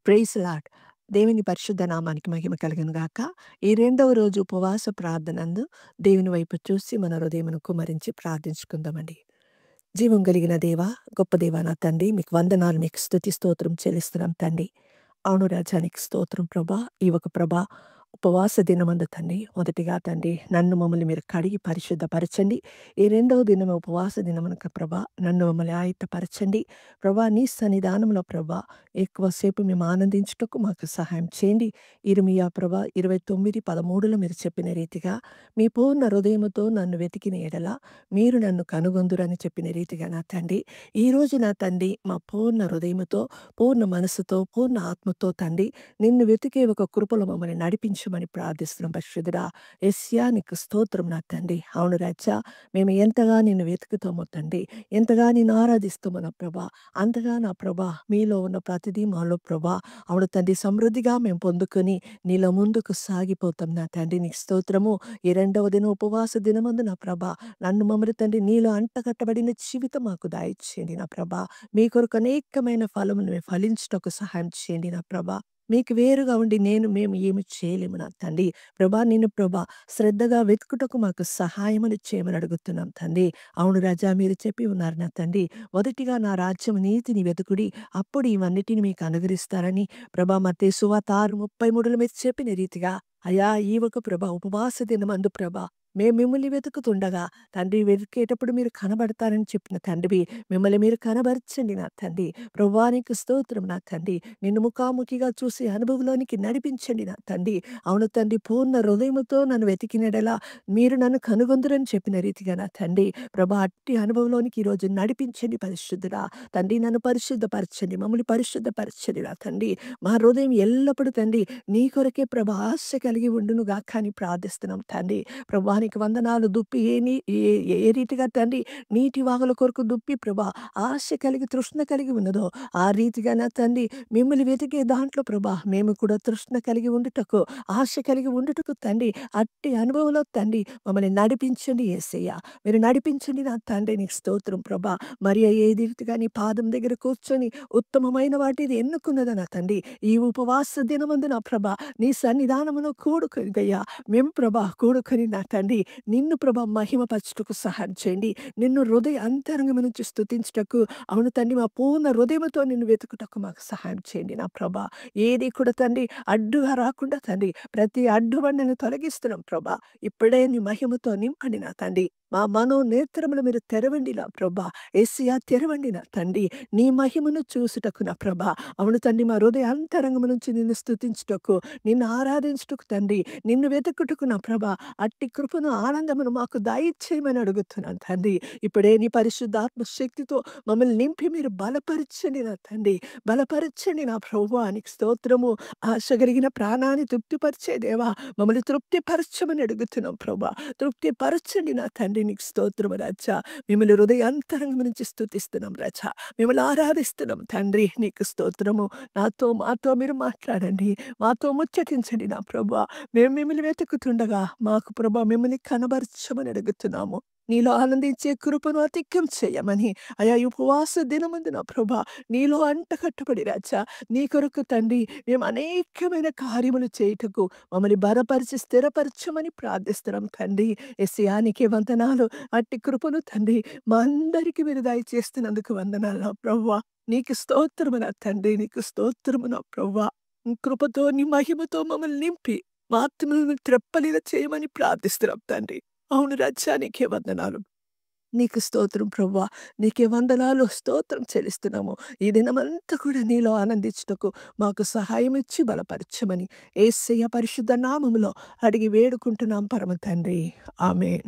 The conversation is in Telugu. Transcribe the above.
Praise lord. దేవుని పరిశుద్ధ నామానికి మహిమ కలుగును గాక. ఈ రెండవ రోజు ఉపవాస ప్రార్థనందు దేవుని వైపు చూసి మన హృదయమును కుమ్మరించి ప్రార్థించుకుందామండి. జీవం కలిగిన దేవా, గొప్ప దేవా నా తండ్రి, మీకు వందనాలు, మీకు స్తుతి స్తోత్రం చెల్లిస్తున్నాం తండ్రి. అవును రాజా, నీకు స్తోత్రం ప్రభా. ఈ ఒక ప్రభా ఉపవాస దినమందు తండ్రి, మొదటిగా తండ్రి నన్ను మమ్మల్ని మీరు కడిగి పరిశుద్ధపరచండి. ఈ రెండవ దినం ఉపవాస దినమునక ప్రభా నన్ను మమ్మల్ని ఆయత్తపరచండి. ప్రభా నీ సన్నిధానంలో ప్రభా ఎక్కువసేపు మేము ఆనందించుటకు మాకు సహాయం చేయండి. ఇర్మియా ప్రభా 29:13లో మీరు చెప్పిన రీతిగా మీ పూర్ణ హృదయముతో నన్ను వెతికిన ఎడల మీరు నన్ను కనుగొందురని చెప్పిన రీతిగా నా తండ్రి, ఈరోజు నా తండ్రి మా పూర్ణ హృదయముతో, పూర్ణ మనసుతో, పూర్ణ ఆత్మతో తండ్రి నిన్ను వెతికే ఒక కృపలో మమ్మల్ని నడిపించమని ప్రార్థిస్తున్నాం పరిశుద్ధుడా. యేసయ్యా నీకు స్తోత్రం నా తండ్రి. అవును రాజా, మేము ఎంతగా నిన్ను వెతుకుతామో తండ్రి, ఎంతగా నిన్ను ఆరాధిస్తామో నా ప్రభా, అంతగా నా ప్రభా మీలో ఉన్న ప్రతిదీ మాలో ప్రభా అవును తండ్రి సమృద్ధిగా మేము పొందుకొని నీలో ముందుకు సాగిపోతాం నా తండ్రి. నీకు స్తోత్రము. ఈ రెండవ దినం ఉపవాస దినమందు నా ప్రభా నన్ను మమ్మల్ని తండ్రి నీలో అంటగట్టబడిన జీవితం మాకు దయచేయండి నా ప్రభా. మీ కొరకు అనేకమైన ఫలములు మేము ఫలించుటకు సహాయం చేయండి నా ప్రభా. మీకు వేరుగా ఉండి మేము ఏమి చేయలేము నా తండ్రి. ప్రభా నిన్ను ప్రభా శ్రద్ధగా వెతుకుటకు మాకు సహాయమును చేయమని అడుగుతున్నాం తండ్రి. అవును రాజా, మీరు చెప్పి ఉన్నారు నా తండ్రి, మొదటిగా నా రాజ్యం నీతిని వెతుకుడి, అప్పుడు ఇవన్నిటిని మీకు అనుగ్రహిస్తారని. ప్రభా మత్తయి సువార్త 6:33లో మీరు చెప్పిన రీతిగా అయ్యా ఈ ఒక ప్రభా ఉపవాస దినమందు ప్రభా మేము మిమ్మల్ని వెతుకుతుండగా తండ్రి వెతికేటప్పుడు మీరు కనబడతారని చెప్పిన తండ్రి, మిమ్మల్ని మీరు కనబరచండి నా తండ్రి. ప్రభువా నీకు స్తోత్రం నా తండ్రి. నిన్ను ముఖాముఖిగా చూసి అనుభవంలోనికి నడిపించండి నా తండ్రి. అవును తండ్రి, పూర్ణ హృదయముతో నన్ను వెతికినడలా మీరు నన్ను కనుగొందురని చెప్పిన రీతిగా నా తండ్రి ప్రభా అట్టి అనుభవంలోనికి ఈరోజు నడిపించండి పరిశుద్ధుడా. తండ్రి నన్ను పరిశుద్ధపరచండి, మమ్మల్ని పరిశుద్ధపరచండి నా తండ్రి. మా హృదయం ఎల్లప్పుడూ తండ్రి నీ కొరకే ప్రభా ఆశ కలిగి ఉండును గాక అని ప్రార్థిస్తున్నాం తండ్రి. ప్రభా నీకు వందనాలు. దుప్పి ఏ రీతిగా తండ్రి నీటి వాగుల కొరకు దుప్పి ప్రభా ఆశ కలిగి తృష్ణ కలిగి ఉన్నదో ఆ రీతిగా నా తండ్రి మిమ్మల్ని వెతికే దాంట్లో ప్రభా మేము కూడా తృష్ణ కలిగి ఉండుటకు, ఆశ కలిగి ఉండుటకు తండ్రి అట్టి అనుభవంలో తండ్రి మమ్మల్ని నడిపించండి యేసయ్య. మీరు నడిపించండి నా తండ్రి. నీకు స్తోత్రం ప్రభా. మరియ ఏ రీతిగా నీ పాదం దగ్గర కూర్చొని ఉత్తమమైన వాటిని ఎన్నుకున్నదా నా తండ్రి, ఈ ఉపవాస దినమందు నా ప్రభా నీ సన్నిధానమును కూడుకొనిగయ్యా మేము ప్రభా కూడుకొని నా తండ్రి నిన్ను ప్రభా మహిమపరచుటకు సహాయం చేయండి. నిన్ను హృదయ అంతరంగం నుంచి స్తుతించుటకు అవును తండ్రి మా పూర్ణ హృదయముతో నిన్ను వెతుకుటకు మాకు సహాయం చేయండి నా ప్రభా. ఏది కూడా తండ్రి అడ్డుగా రాకుండా తండ్రి ప్రతి అడ్డుబండను తొలగిస్తున్నాం ప్రభా. ఇప్పుడే నీ మహిమతో నింపండి నా తండ్రి. మా మనోనేత్రములు మీరు తెరవండి నా ప్రభా. యేసయ్యా తెరవండి నా తండ్రి, నీ మహిమను చూసుటకు నా ప్రభా. అవును తండ్రి, మా హృదయ అంతరంగం నుంచి నిన్ను స్తుతించుటకు, నిన్ను ఆరాధించుటకు తండ్రి, నిన్ను వెతుకుటకు నా ప్రభా అట్టి కృపను ఆనందమును మాకు దయచేయమని అడుగుతున్నాను తండ్రి. ఇప్పుడే నీ పరిశుద్ధాత్మ శక్తితో మమ్మల్ని నింపి మీరు బలపరచండి నా తండ్రి, బలపరచండి నా ప్రభువా. నీకు స్తోత్రము. ఆశ కలిగిన ప్రాణాన్ని తృప్తిపరిచే దేవా మమ్మల్ని తృప్తిపరచమని అడుగుతున్నాం ప్రభా. తృప్తిపరచండి నా తండ్రి. నీకు స్తోత్రము రాజా. మిమ్మల్ని హృదయ అంతరంగం నుంచి స్తుతిస్తున్నాం రాజా. మిమ్మల్ని ఆరాధిస్తున్నాం తండ్రి. నీకు స్తోత్రము. మాతో మీరు మాట్లాడండి, మాతో ముచ్చటించండి నా ప్రభా. మేము మిమ్మల్ని వెతుకుతుండగా మాకు ప్రభా మిమ్మల్ని కనబరచమని అడుగుతున్నాము. నీలో ఆనందించే కృపను అధికం చేయమని అయా ఈ ఉపవాస దినమందు నా ప్రభా నీలో అంటకట్టబడి రాజా నీ కొరకు తండ్రి మేము అనేకమైన కార్యములు చేయుటకు మమ్మల్ని బలపరిచి స్థిరపరచమని ప్రార్థిస్తున్నాం తండ్రి. యేసయ్యా నీకే వందనాలు. అట్టి కృపను తండ్రి మా అందరికీ మీరు దయచేస్తున్నందుకు వందనాలు నా ప్రభువా. నీకు స్తోత్రము నా తండ్రి, నీకు స్తోత్రము నా ప్రభువా. నీ కృపతో నీ మహిమతో మమ్మల్ని నింపి మా ఆత్మలను త్రెప్పలిగా చేయమని ప్రార్థిస్తున్నాం తండ్రి. అవును రాజా, నీకే వందనాలు. నీకు స్తోత్రం ప్రభువా. నీకే వందనాలు, స్తోత్రం చెల్లిస్తున్నాము. ఈ దినమంతా కూడా నీలో ఆనందించుటకు మాకు సహాయం ఇచ్చి బలపరచమని యేసయ్య పరిశుద్ధ నామములో అడిగి వేడుకుంటున్నాం పరమ తండ్రి. ఆమేన్.